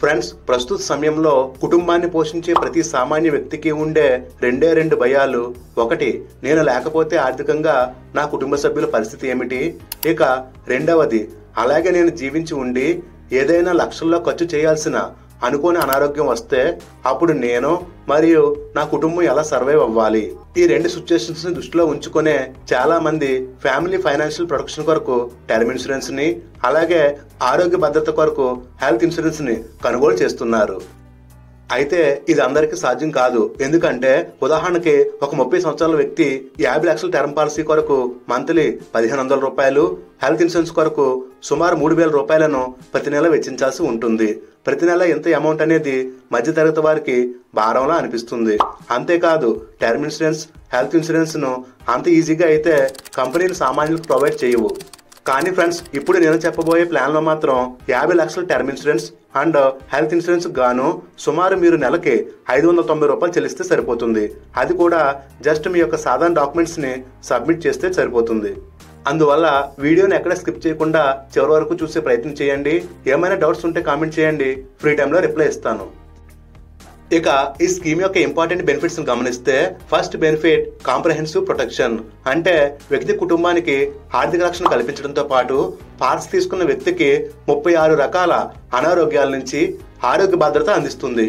Friends, ప్రస్తుత సమయంలో కుటుంబాన్ని పోషించే ప్రతి సామాన్య వ్యక్తికి ఉండే రెండు భయాలు. ఒకటి, నేను లేకపోతే ఆర్థికంగా నా కుటుంబ సభ్యుల పరిస్థితి ఏమిటి? ఇక రెండవది, అలాగే నేను జీవించి ఉండి ఏదైనా లక్షల్లో ఖర్చు చేయాల్సిన అనుకోని అనారోగ్యం వస్తే అప్పుడు నేను మరియు నా కుటుంబం ఎలా సర్వైవ్ అవ్వాలి? ఈ రెండు సిచ్యుయేషన్స్ ని దృష్టిలో ఉంచుకునే చాలా మంది ఫ్యామిలీ ఫైనాన్షియల్ ప్రొటెక్షన్ కొరకు టర్మ్ ఇన్సూరెన్స్ ని, అలాగే ఆరోగ్య భద్రత కొరకు హెల్త్ ఇన్సూరెన్స్ ని కొనుగోలు చేస్తున్నారు. అయితే ఇది అందరికీ సాధ్యం కాదు. ఎందుకంటే ఉదాహరణకి ఒక 30 సంవత్సరాల వ్యక్తి 50 లక్షల టర్మ్ పాలసీ కొరకు మంత్లీ 1500 రూపాయలు, హెల్త్ ఇన్సూరెన్స్ కొరకు సుమారు 3000 రూపాయలను ప్రతి నెల వెచ్చించాల్సి ఉంటుంది. ప్రతి నెల ఎంత అమౌంట్ అనేది మధ్యతరగతి వారికి భారంలా అనిపిస్తుంది. అంతేకాదు, టర్మ్ ఇన్సూరెన్స్, హెల్త్ ఇన్సూరెన్స్ ను అంత ఈజీగా అయితే కంపెనీలు సామాన్యులకు ప్రొవైడ్ చేయవు. కానీ ఫ్రెండ్స్, ఇప్పుడు నేను చెప్పబోయే ప్లాన్లో మాత్రం 50 లక్షల term insurance and health insurance గాను సుమారు మీరు నెలకి 590 రూపాయలు చెల్లిస్తే సరిపోతుంది. అది కూడా జస్ట్ మీ యొక్క సాధారణ డాక్యుమెంట్స్ ని సబ్మిట్ చేస్తే సరిపోతుంది. అందువల్ల వీడియోని ఎక్కడ స్కిప్ చేయకుండా చివరి వరకు చూసే ప్రయత్నం చేయండి. ఏమైనా డౌట్స్ ఉంటే కామెంట్ చేయండి, ఫ్రీ టైంలో రిప్లై ఇస్తాను. ఇక ఈ స్కీమ్ యొక్క ఇంపార్టెంట్ బెనిఫిట్స్ గమనిస్తే, ఫస్ట్ బెనిఫిట్ కాంప్రహెన్సివ్ ప్రొటెక్షన్. అంటే వ్యక్తి కుటుంబానికి ఆర్థిక రక్షణ కల్పించడంతో పాటు పాలసీ తీసుకున్న వ్యక్తికి 36 రకాల అనారోగ్యాల నుంచి ఆరోగ్య భద్రత అందిస్తుంది.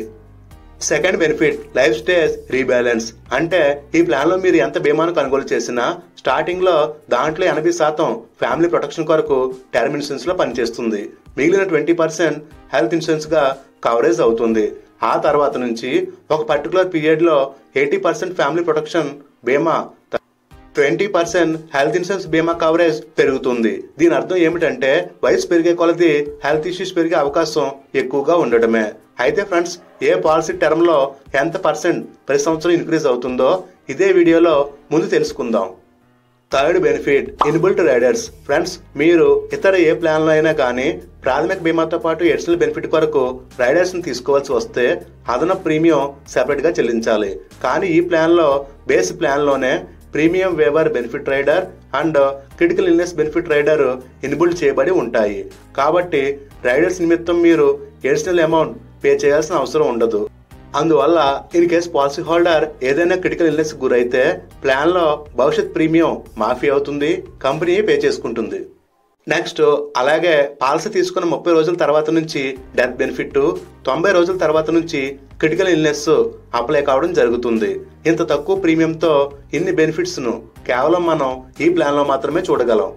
Second benefit life stage rebalance. అంటే ఈ ప్లాన్ లో మీరు ఎంత బీమాను కొనుగోలు చేసినా స్టార్టింగ్ లో దాంట్లో 80% ఫ్యామిలీ ప్రొటెక్షన్ కొరకు టర్మ్ ఇన్సూరెన్స్ లో పనిచేస్తుంది. మిగిలిన 20% హెల్త్ ఇన్సూరెన్స్ గా కవరేజ్ అవుతుంది. ఆ తర్వాత నుంచి ఒక పర్టికులర్ పీరియడ్ లో 80% ఫ్యామిలీ ప్రొటెక్షన్ బీమా, 20% హెల్త్ ఇన్సూరెన్స్ బీమా కవరేజ్ పెరుగుతుంది. దీని అర్థం ఏమిటంటే వయసు పెరిగే కొలది హెల్త్ ఇష్యూస్ పెరిగే అవకాశం ఎక్కువగా ఉండడమే. అయితే ఫ్రెండ్స్, ఏ పాలసీ టర్మ్ లో ఎంత పర్సెంట్ ప్రతి సంవత్సరం ఇంక్రీజ్ అవుతుందో ఇదే వీడియోలో ముందు తెలుసుకుందాం. Third benefit inbuilt riders. Friends, మీరు ఇతర ఏ ప్లాన్లో అయినా కానీ ప్రాథమిక బీమాతో పాటు ఎడిషనల్ బెనిఫిట్ కొరకు రైడర్స్ ని తీసుకోవాల్సి వస్తే అదనపు ప్రీమియం సెపరేట్ గా చెల్లించాలి. కానీ ఈ ప్లాన్ లో బేస్ ప్లాన్ లోనే premium waiver benefit rider and critical illness benefit rider inbuilt చేయబడి ఉంటాయి. కాబట్టి రైడర్స్ నిమిత్తం మీరు ఎడిషనల్ అమౌంట్ పే చేయాల్సిన అవసరం ఉండదు. అందువల్ల ఇన్ కేస్ పాలసీ హోల్డర్ ఏదైనా క్రిటికల్ ఇల్నెస్ గురైతే ప్లాన్ లో భవిష్యత్ ప్రీమియం మాఫీ అవుతుంది, కంపెనీ పే చేసుకుంటుంది. నెక్స్ట్, అలాగే పాలసీ తీసుకున్న 30 రోజుల తర్వాత నుంచి డెత్ బెనిఫిట్, 90 రోజుల తర్వాత నుంచి క్రిటికల్ ఇల్నెస్ అప్లై కావడం జరుగుతుంది. ఇంత తక్కువ ప్రీమియంతో ఇన్ని బెనిఫిట్స్ ను కేవలం మనం ఈ ప్లాన్ లో మాత్రమే చూడగలం.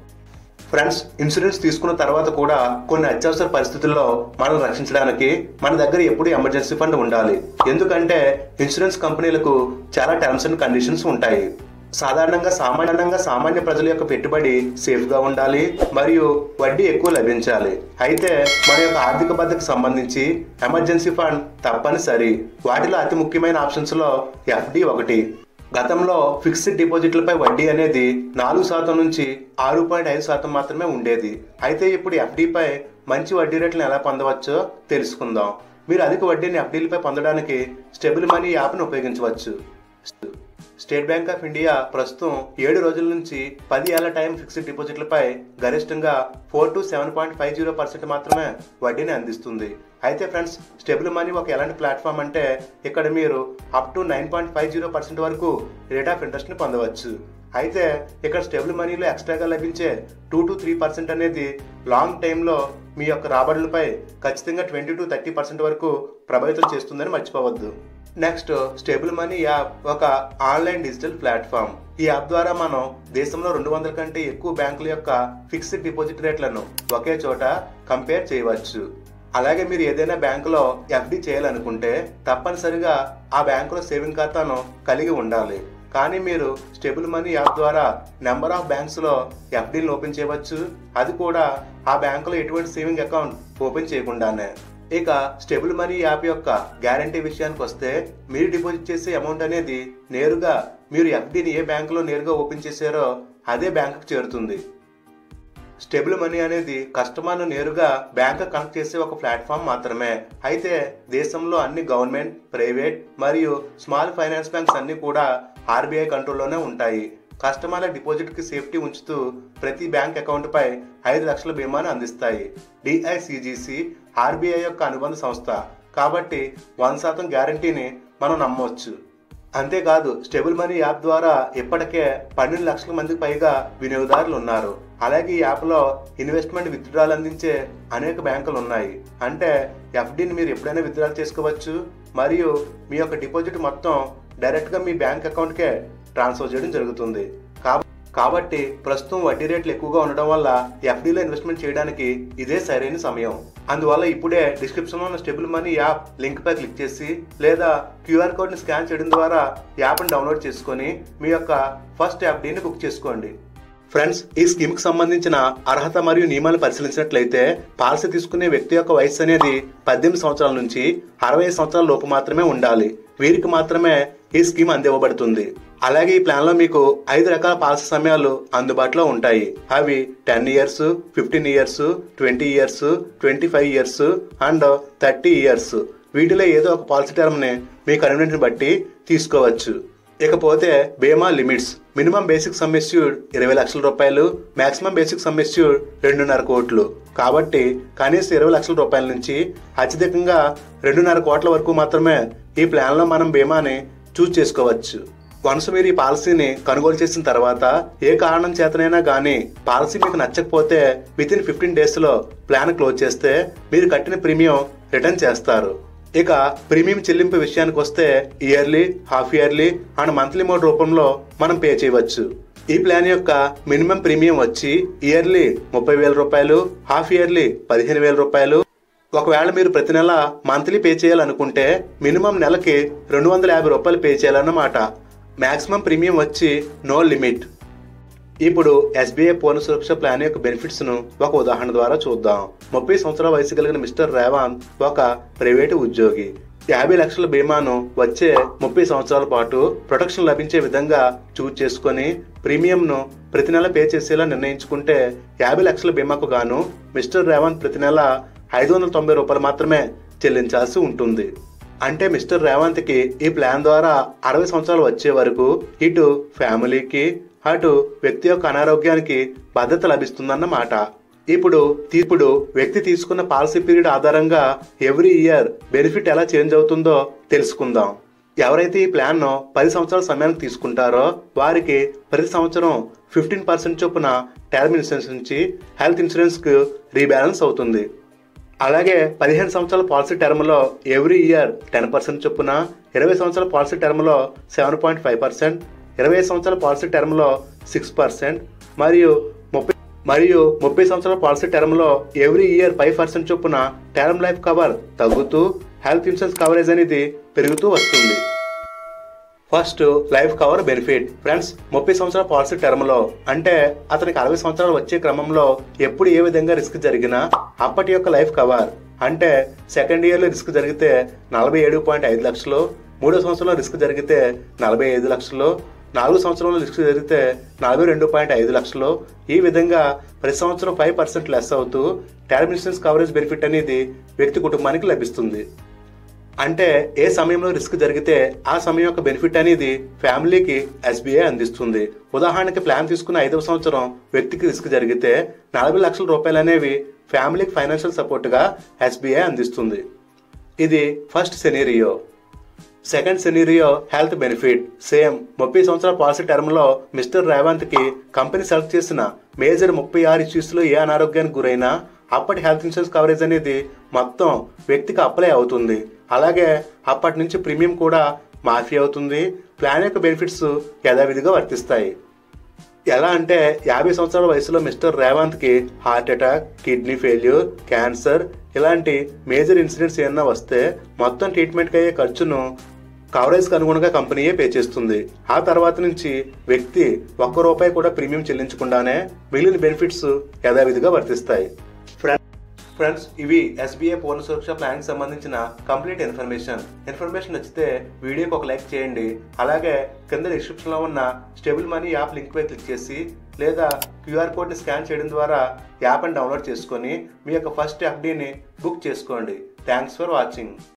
ఫ్రెండ్స్, ఇన్సూరెన్స్ తీసుకున్న తర్వాత కూడా కొన్ని అత్యవసర పరిస్థితుల్లో మనల్ని రక్షించడానికి మన దగ్గర ఎప్పుడు ఎమర్జెన్సీ ఫండ్ ఉండాలి. ఎందుకంటే ఇన్సూరెన్స్ కంపెనీలకు చాలా టర్మ్స్ అండ్ కండిషన్స్ ఉంటాయి. సాధారణంగా సామాన్య ప్రజల యొక్క పెట్టుబడి సేఫ్ గా ఉండాలి మరియు వడ్డీ ఎక్కువ లభించాలి. అయితే మన యొక్క ఆర్థిక భద్రతకు సంబంధించి ఎమర్జెన్సీ ఫండ్ తప్పనిసరి. వాటిలో అతి ముఖ్యమైన ఆప్షన్స్ లో ఎఫ్డి ఒకటి. గతంలో ఫిక్స్డ్ డిపాజిట్లపై వడ్డీ అనేది 4% నుంచి 6.5% మాత్రమే ఉండేది. అయితే ఇప్పుడు ఎఫ్డిపై మంచి వడ్డీ రేట్లను ఎలా పొందవచ్చో తెలుసుకుందాం. మీరు అధిక వడ్డీని ఎఫ్డీలపై పొందడానికి స్టేబుల్ మనీ యాప్ను ఉపయోగించవచ్చు. స్టేట్ బ్యాంక్ ఆఫ్ ఇండియా ప్రస్తుతం 7 రోజుల నుంచి 10 ఏళ్ల టైం ఫిక్స్డ్ డిపాజిట్లపై గరిష్టంగా 4 to 7.50% మాత్రమే వడ్డీని అందిస్తుంది. అయితే ఫ్రెండ్స్, స్టేబుల్ మనీ ఒక ఎలాంటి ప్లాట్ఫామ్ అంటే ఇక్కడ మీరు అప్ టు 9.50% వరకు రేట్ ఆఫ్ ఇంట్రెస్ట్ ని పొందవచ్చు. అయితే ఇక్కడ స్టేబుల్ మనీలో ఎక్స్ట్రాగా లభించే 2 to 3% అనేది లాంగ్ టైంలో మీ యొక్క రాబడులపై ఖచ్చితంగా 20 to 30% వరకు ప్రభావితం చేస్తుందని మర్చిపోవద్దు. నెక్స్ట్, స్టేబుల్ మనీ యాప్ ఒక ఆన్లైన్ డిజిటల్ ప్లాట్ఫామ్. ఈ యాప్ ద్వారా మనం దేశంలో 200 కంటే ఎక్కువ బ్యాంకుల యొక్క ఫిక్స్డ్ డిపాజిట్ రేట్లను ఒకే చోట కంపేర్ చేయవచ్చు. అలాగే మీరు ఏదైనా బ్యాంకులో ఎఫ్డి చేయాలనుకుంటే తప్పనిసరిగా ఆ బ్యాంకులో సేవింగ్ ఖాతాను కలిగి ఉండాలి. కానీ మీరు స్టేబుల్ మనీ యాప్ ద్వారా నెంబర్ ఆఫ్ బ్యాంక్స్ లో ఎఫ్డీలను ఓపెన్ చేయవచ్చు. అది కూడా ఆ బ్యాంకులో ఎటువంటి సేవింగ్ అకౌంట్ ఓపెన్ చేయకుండానే. ఇక స్టేబుల్ మనీ యాప్ యొక్క గ్యారంటీ విషయానికి వస్తే, మీరు డిపాజిట్ చేసే అమౌంట్ అనేది నేరుగా మీరు ఎఫ్డీని ఏ బ్యాంకులో నేరుగా ఓపెన్ చేశారో అదే బ్యాంకుకు చేరుతుంది. స్టేబుల్ మనీ అనేది కస్టమర్ను నేరుగా బ్యాంక్ కనెక్ట్ చేసే ఒక ప్లాట్ఫామ్ మాత్రమే. అయితే దేశంలో అన్ని గవర్నమెంట్, ప్రైవేట్ మరియు స్మాల్ ఫైనాన్స్ బ్యాంక్స్ అన్ని కూడా ఆర్బీఐ కంట్రోల్లోనే ఉంటాయి. కస్టమర్ల డిపాజిట్ కి సేఫ్టీ ఉంచుతూ ప్రతి బ్యాంక్ అకౌంట్ పై 5 లక్షల బీమాను అందిస్తాయి. డిఐసిజిసి ఆర్బీఐ యొక్క అనుబంధ సంస్థ కాబట్టి 100% గ్యారంటీని మనం నమ్మవచ్చు. అంతేకాదు స్టేబుల్ మనీ యాప్ ద్వారా ఇప్పటికే 12 లక్షల మందికి పైగా వినియోగదారులు ఉన్నారు. అలాగే ఈ యాప్లో ఇన్వెస్ట్మెంట్ విత్డ్రాల్ అందించే అనేక బ్యాంకులు ఉన్నాయి. అంటే ఎఫ్డీని మీరు ఎప్పుడైనా విత్డ్రాల్ చేసుకోవచ్చు మరియు మీ యొక్క డిపాజిట్ మొత్తం డైరెక్ట్గా మీ బ్యాంక్ అకౌంట్కే ట్రాన్స్ఫర్ చేయడం జరుగుతుంది. కాబట్టి ప్రస్తుతం వడ్డీ రేట్లు ఎక్కువగా ఉండడం వల్ల ఎఫ్డీలో ఇన్వెస్ట్మెంట్ చేయడానికి ఇదే సరైన సమయం. అందువల్ల ఇప్పుడే డిస్క్రిప్షన్లో ఉన్న స్టేబుల్ మనీ యాప్ లింక్ పై క్లిక్ చేసి లేదా క్యూఆర్ కోడ్ని స్కాన్ చేయడం ద్వారా యాప్ని డౌన్లోడ్ చేసుకొని మీ యొక్క ఫస్ట్ ఎఫ్డీని బుక్ చేసుకోండి. ఫ్రెండ్స్, ఈ స్కీమ్కి సంబంధించిన అర్హత మరియు నియమాలు పరిశీలించినట్లయితే పాలసీ తీసుకునే వ్యక్తి యొక్క వయసు అనేది 18 సంవత్సరాల నుంచి 65 సంవత్సరాల లోపు మాత్రమే ఉండాలి. వీరికి మాత్రమే ఈ స్కీమ్ అందివ్వబడుతుంది. అలాగే ఈ ప్లాన్ లో మీకు 5 రకాల పాలసీ సమయాలు అందుబాటులో ఉంటాయి. అవి 10 years, 15 years, 20 years, 25 years and 30 years. వీటిలో ఏదో ఒక పాలసీ టర్మ్ ని మీ కన్వీనియన్స్ ని బట్టి తీసుకోవచ్చు. ఇకపోతే బీమా limits. Minimum basic sum assured 20 లక్షల రూపాయలు, మాక్సిమం బేసిక్ సమ్ ఎష్యూర్డ్ 2.5 కోట్లు. కాబట్టి కనీసం 20 లక్షల రూపాయల నుంచి అత్యధికంగా 2.5 కోట్ల వరకు మాత్రమే ఈ ప్లాన్ లో మనం బీమాని చూస్ చేసుకోవచ్చు. వన్స్ మీరు ఈ పాలసీని కొనుగోలు చేసిన తర్వాత ఏ కారణం చేతనైనా కానీ పాలసీ మీకు నచ్చకపోతే వితిన్ 15 days లో ప్లాన్ క్లోజ్ చేస్తే మీరు కట్టిన ప్రీమియం రిటర్న్ చేస్తారు. ఇక ప్రీమియం చెల్లింపు విషయానికి వస్తే yearly, half yearly and monthly mode రూపంలో మనం పే చేయవచ్చు. ఈ ప్లాన్ యొక్క మినిమం ప్రీమియం వచ్చి ఇయర్లీ 30,000 రూపాయలు, హాఫ్ ఇయర్లీ 15,000 రూపాయలు. ఒకవేళ మీరు ప్రతి నెల మంత్లీ పే చేయాలనుకుంటే మినిమం నెలకి 250 రూపాయలు పే చేయాలన్నమాట. మాక్సిమం ప్రీమియం వచ్చి నో లిమిట్. ఇప్పుడు ఎస్బీఐ పూర్ణ సురక్ష ప్లాన్ యొక్క బెనిఫిట్స్ ను ఒక ఉదాహరణ ద్వారా చూద్దాం. 30 సంవత్సరాల వయసు కలిగిన మిస్టర్ రేవంత్ ఒక ప్రైవేటు ఉద్యోగి. 50 లక్షల బీమాను వచ్చే 30 సంవత్సరాల పాటు ప్రొటెక్షన్ లభించే విధంగా చూజ్ చేసుకుని ప్రీమియంను ప్రతి నెల పే చేసేలా నిర్ణయించుకుంటే 50 లక్షల బీమాకు గాను మిస్టర్ రేవంత్ ప్రతి నెల 590 రూపాయలు మాత్రమే చెల్లించాల్సి ఉంటుంది. అంటే మిస్టర్ రేవంత్ కి ఈ ప్లాన్ ద్వారా 60 సంవత్సరాలు వచ్చే వరకు ఇటు ఫ్యామిలీకి అటు వ్యక్తి యొక్క అనారోగ్యానికి భద్రత లభిస్తుందన్నమాట. ఇప్పుడు వ్యక్తి తీసుకున్న పాలసీ పీరియడ్ ఆధారంగా ఎవ్రీ ఇయర్ బెనిఫిట్ ఎలా చేంజ్ అవుతుందో తెలుసుకుందాం. ఎవరైతే ఈ ప్లాన్ ను 10 సంవత్సరాల సమయానికి తీసుకుంటారో వారికి ప్రతి సంవత్సరం 15% చొప్పున టర్మ్ ఇన్సూరెన్స్ నుంచి హెల్త్ ఇన్సూరెన్స్ కు రీబ్యాలెన్స్ అవుతుంది. అలాగే 15 సంవత్సరాల పాలసీ టర్మ్ లో ఎవ్రీ ఇయర్ 10% చొప్పున, 20 సంవత్సరాల పాలసీ టర్మ్ లో 7.5%, 25 సంవత్సరాల పాలసీ టర్మ్ లో 6% మరియు 30 సంవత్సరాల పాలసీ టర్మ్ లో ఎవ్రీ ఇయర్ 5% చొప్పున టర్మ్ లైఫ్ కవర్ తగ్గుతూ హెల్త్ ఇన్సూరెన్స్ కవరేజ్ అనేది పెరుగుతూ వస్తుంది. First life cover benefit. Friends, 30 సంవత్సరాల పాలసీ టర్మ్ లో అంటే అతనికి 60 సంవత్సరాలు వచ్చే క్రమంలో ఎప్పుడు ఏ విధంగా రిస్క్ జరిగినా అప్పటి యొక్క లైఫ్ కవర్ అంటే సెకండ్ ఇయర్ లో రిస్క్ జరిగితే 47.5 లక్షలు, 3వ సంవత్సరంలో రిస్క్ జరిగితే 45 లక్షలు, 4వ సంవత్సరంలో రిస్క్ జరిగితే 42.5 లక్షలు. ఈ విధంగా ప్రతి సంవత్సరం 5% లెస్ అవుతూ టర్మ్ ఇన్సూరెన్స్ కవరేజ్ బెనిఫిట్ అనేది వ్యక్తి కుటుంబానికి లభిస్తుంది. అంటే ఏ సమయంలో రిస్క్ జరిగితే ఆ సమయం యొక్క బెనిఫిట్ అనేది ఫ్యామిలీకి ఎస్బీఐ అందిస్తుంది. ఉదాహరణకి ప్లాన్ తీసుకున్న 5వ సంవత్సరం వ్యక్తికి రిస్క్ జరిగితే 40 లక్షల రూపాయలు అనేవి ఫ్యామిలీకి ఫైనాన్షియల్ సపోర్ట్ గా ఎస్బీఐ అందిస్తుంది. ఇది first scenario. Second scenario health benefit. Same 30 సంవత్సరాల పాలసీ టర్మ్ లో మిస్టర్ రేవంత్ కి కంపెనీ సెలెక్ట్ చేసిన మేజర్ 36 ఇష్యూస్ లో ఏ అనారోగ్యానికి గురైనా అప్పటి హెల్త్ ఇన్సూరెన్స్ కవరేజ్ అనేది మొత్తం వ్యక్తికి అప్లై అవుతుంది. అలాగే అప్పటి నుంచి ప్రీమియం కూడా మాఫీ అవుతుంది. ప్లాన్ యొక్క బెనిఫిట్స్ యథావిధిగా వర్తిస్తాయి. ఎలా అంటే 50 సంవత్సరాల వయసులో మిస్టర్ రేవంత్ కి heart attack, kidney failure, cancer ఇలాంటి మేజర్ ఇన్సిడెంట్స్ ఏమన్నా వస్తే మొత్తం ట్రీట్మెంట్కి అయ్యే ఖర్చును కవరేజ్కి అనుగుణంగా కంపెనీయే పే చేస్తుంది. ఆ తర్వాత నుంచి వ్యక్తి ₹1 కూడా ప్రీమియం చెల్లించకుండానే మిగిలిన బెనిఫిట్స్ యథావిధిగా వర్తిస్తాయి. ఫ్రెండ్స్, ఇవి ఎస్బీఐ పూర్ణ సురక్ష ప్లాన్ సంబంధించిన కంప్లీట్ ఇన్ఫర్మేషన్ నచ్చితే వీడియోకి ఒక లైక్ చేయండి. అలాగే కింద డిస్క్రిప్షన్ లో ఉన్న స్టేబుల్ మనీ యాప్ లింక్ పై క్లిక్ చేసి లేదా క్యూఆర్ కోడ్ ని స్కాన్ చేయడం ద్వారా యాప్ ని డౌన్లోడ్ చేసుకొని మీ యొక్క ఫస్ట్ ఎఫ్డీని బుక్ చేసుకోండి. Thanks for watching.